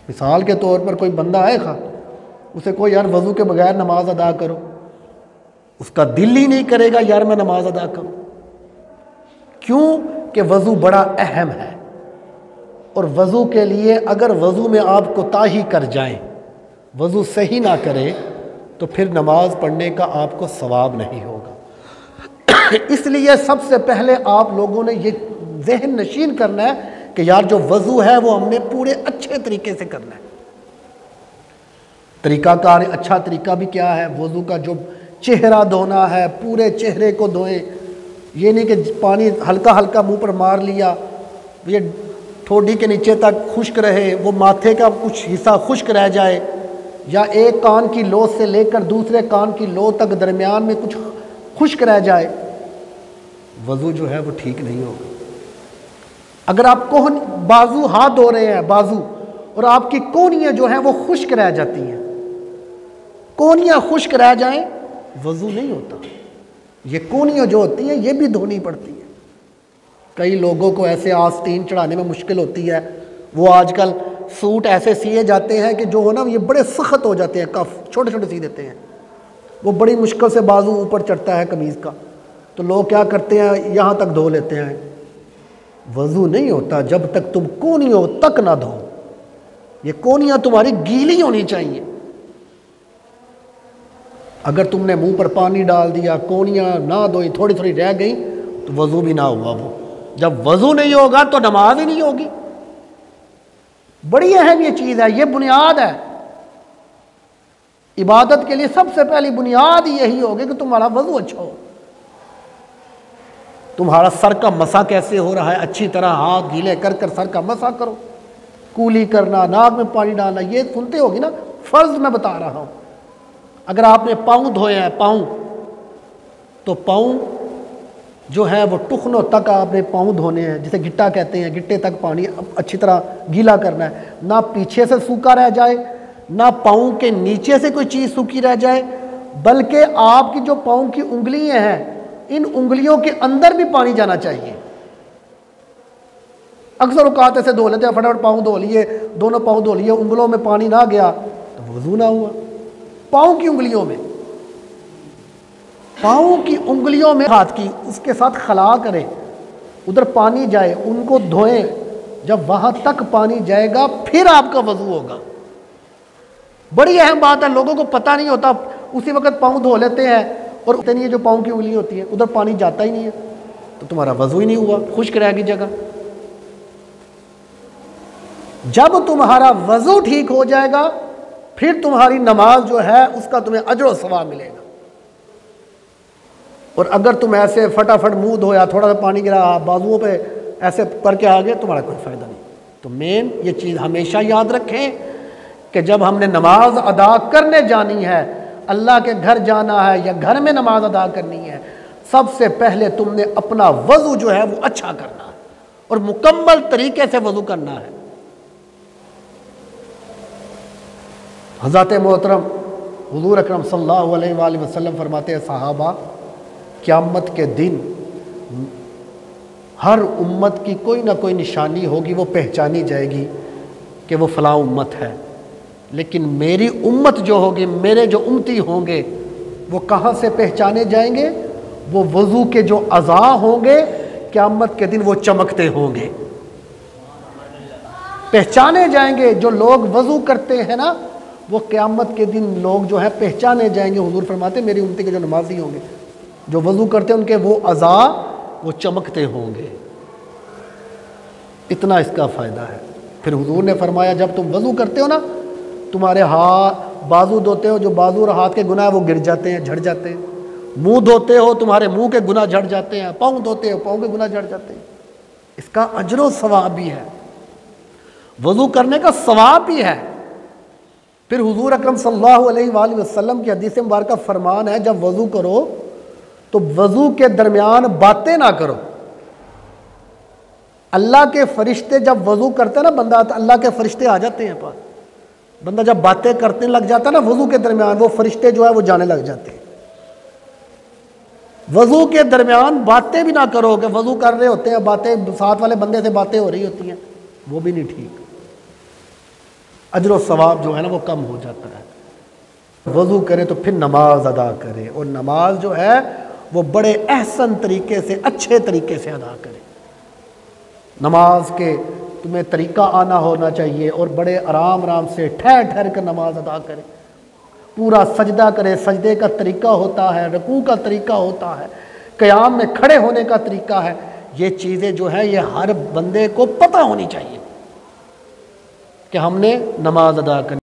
مثال کے طور پر کوئی بندہ آئے خواہ اسے کوئی یار وضو کے بغیر نماز ادا کرو، اس کا دل ہی نہیں کرے گا یار میں نماز ادا کروں۔ کیوں کہ وضو بڑا اہم ہے، اور وضو کے لیے اگر وضو میں آپ کوتاہی کر جائیں، وضو صحیح نہ کرے تو پھر نماز پڑھنے کا آپ کو ثواب نہیں ہوگا۔ اس لیے سب سے پہلے آپ لوگوں نے یہ ذہن نشین کرنا ہے کہ یار جو وضو ہے وہ ہم نے پورے اچھے طریقے سے کرنا ہے۔ طریقہ کار اچھا طریقہ بھی کیا ہے؟ وضو کا جو چہرہ دھونا ہے پورے چہرے کو دھوئیں، یہ نہیں کہ پانی ہلکا ہلکا منہ پر مار لیا، یہ ٹھوڈی کے نیچے تک خشک رہے، وہ ماتھے کا کچھ حصہ خشک رہ جائے، یا ایک کان کی لو سے لے کر دوسرے کان کی لو تک درمیان میں کچھ خشک رہ جائے، وضو جو ہے وہ ٹھیک نہیں ہوگا۔ اگر آپ بازو ہاتھ دھو رہے ہیں بازو، اور آپ کی کونیاں جو ہیں وہ خشک رہ جاتی ہیں، کونیاں خشک رہ جائیں، وضو نہیں ہوتا۔ یہ کونیاں جو ہوتی ہیں یہ بھی دھونی پڑتی ہیں۔ کئی لوگوں کو ایسے آستین چڑھانے میں مشکل ہوتی ہے، وہ آج کل سوٹ ایسے سیے جاتے ہیں کہ جو ہو نا یہ بڑے سخت ہو جاتے ہیں، کف چھوٹے چھوٹے سی دیتے ہیں، وہ بڑی مشکل سے بازو اوپر چڑھتا ہے قمیض کا، تو لوگ کیا کرتے ہیں یہاں تک دھو لیتے ہیں۔ وضو نہیں ہوتا جب تک تم کونیوں تک نہ دھو، یہ کونیاں تمہاری گیلی ہونی چاہیے۔ اگر تم نے منہ پر پانی ڈال دیا، کونیاں نہ دھوئی، تھوڑی تھوڑی رہ گئی، تو وضو بھی نہ ہوا۔ وہ جب وضو نہیں ہوگا تو نماز ہی نہیں ہوگی۔ بڑی اہم یہ چیز ہے، یہ بنیاد ہے عبادت کے لیے۔ سب سے پہلی بنیاد یہی ہوگی کہ تمہارا وضو اچھا ہو، تمہارا سر کا مسح کیسے ہو رہا ہے، اچھی طرح ہاتھ گیلے کر کر سر کا مسح کرو، کولی کرنا، ناک میں پانی ڈالنا، یہ سنتے ہوگی نا، فرض میں بتا رہا ہوں۔ اگر آپ نے پاؤں دھوئے ہیں، پاؤں، تو پاؤں جو ہے وہ ٹخنوں تک آپ نے پاؤں دھونے ہیں، جسے گٹا کہتے ہیں، گٹے تک پانی اچھی طرح گیلا کرنا ہے، نہ پیچھے سے سوکھا رہ جائے، نہ پاؤں کے نیچے سے کوئی چیز سوکھی رہ جائے، بلکہ آپ کی جو پاؤں کی انگلیاں ہیں ان انگلیوں کے اندر بھی پانی جانا چاہیے۔ اکثر اوقات ایسے دھو لیتے ہیں، فٹافٹ پاؤں دھو لیے، دونوں پاؤں دھو لیے، انگلوں میں پانی نہ گیا تو وضو نہ ہوا۔ پاؤں کی انگلیوں میں، پاؤں کی انگلیوں میں ہاتھ کی اس کے ساتھ خلا کریں، ادھر پانی جائے، ان کو دھوئیں، جب وہاں تک پانی جائے گا پھر آپ کا وضو ہوگا۔ بڑی اہم بات ہے، لوگوں کو پتہ نہیں ہوتا، اسی وقت پاؤں دھو لیتے ہیں اور نہیں، جو پاؤں کی انگلی ہوتی ہے ادھر پانی جاتا ہی نہیں ہے، تو تمہارا وضو ہی نہیں ہوا، خشک رہ گئی جگہ۔ جب تمہارا وضو ٹھیک ہو جائے گا پھر تمہاری نماز جو ہے اس کا تمہیں اجر و ثواب ملے گا۔ اور اگر تم ایسے فٹافٹ منہ دھویا، تھوڑا سا پانی گرا بازوؤں پہ ایسے کر کے آگے، تمہارا کوئی فائدہ نہیں۔ تو مین یہ چیز ہمیشہ یاد رکھیں کہ جب ہم نے نماز ادا کرنے جانی ہے، اللہ کے گھر جانا ہے یا گھر میں نماز ادا کرنی ہے، سب سے پہلے تم نے اپنا وضو جو ہے وہ اچھا کرنا ہے اور مکمل طریقے سے وضو کرنا ہے۔ حضرت محترم حضور اکرم صلی اللہ علیہ وآلہ وسلم فرماتے ہیں، صحابہ قیامت کے دن ہر امت کی کوئی نہ کوئی نشانی ہوگی، وہ پہچانی جائے گی کہ وہ فلاں امت ہے، لیکن میری امت جو ہوگی، میرے جو امتی ہوں گے، وہ کہاں سے پہچانے جائیں گے؟ وہ وضو کے جو اعضاء ہوں گے قیامت کے دن وہ چمکتے ہوں گے، پہچانے جائیں گے۔ جو لوگ وضو کرتے ہیں نا وہ قیامت کے دن لوگ جو ہے پہچانے جائیں گے۔ حضور فرماتے ہیں میری امتی کے جو نمازی ہوں گے، جو وضو کرتے ہیں، ان کے وہ اعضاء وہ چمکتے ہوں گے۔ اتنا اس کا فائدہ ہے۔ پھر حضور نے فرمایا جب تم وضو کرتے ہو نا، تمہارے ہاتھ بازو دھوتے ہو، جو بازو اور ہاتھ کے گناہ وہ گر جاتے ہیں، جھڑ جاتے ہیں۔ منہ دھوتے ہو، تمہارے منہ کے گناہ جھڑ جاتے ہیں۔ پاؤں دھوتے ہو، پاؤں کے گناہ جھڑ جاتے ہیں۔ اس کا اجر و ثواب بھی ہے، وضو کرنے کا ثواب بھی ہے۔ پھر حضور اکرم صلی اللہ علیہ وآلہ وسلم کی حدیث مبارکہ فرمان ہے، جب وضو کرو تو وضو کے درمیان باتیں نہ کرو۔ اللہ کے فرشتے جب وضو کرتے ہیں نا، بندہ اللہ کے فرشتے آ جاتے ہیں پاس، بندہ جب باتیں کرنے لگ جاتا ہے نا وضو کے درمیان، وہ فرشتے جو ہے وہ جانے لگ جاتے ہیں۔ وضو کے درمیان باتیں بھی نہ کرو، کہ وضو کر رہے ہوتے ہیں باتیں، ساتھ والے بندے سے باتیں ہو رہی ہوتی ہیں، وہ بھی نہیں ٹھیک۔ اجر و ثواب جو ہے نا وہ کم ہو جاتا ہے۔ وضو کرے تو پھر نماز ادا کرے، اور نماز جو ہے وہ بڑے احسن طریقے سے، اچھے طریقے سے ادا کرے۔ نماز کے تمہیں طریقہ آنا ہونا چاہیے، اور بڑے آرام آرام سے ٹھہر ٹھہر کر نماز ادا کرے، پورا سجدہ کرے، سجدے کا طریقہ ہوتا ہے، رکوع کا طریقہ ہوتا ہے، قیام میں کھڑے ہونے کا طریقہ ہے۔ یہ چیزیں جو ہیں یہ ہر بندے کو پتہ ہونی چاہیے کہ ہم نے نماز ادا کرنی۔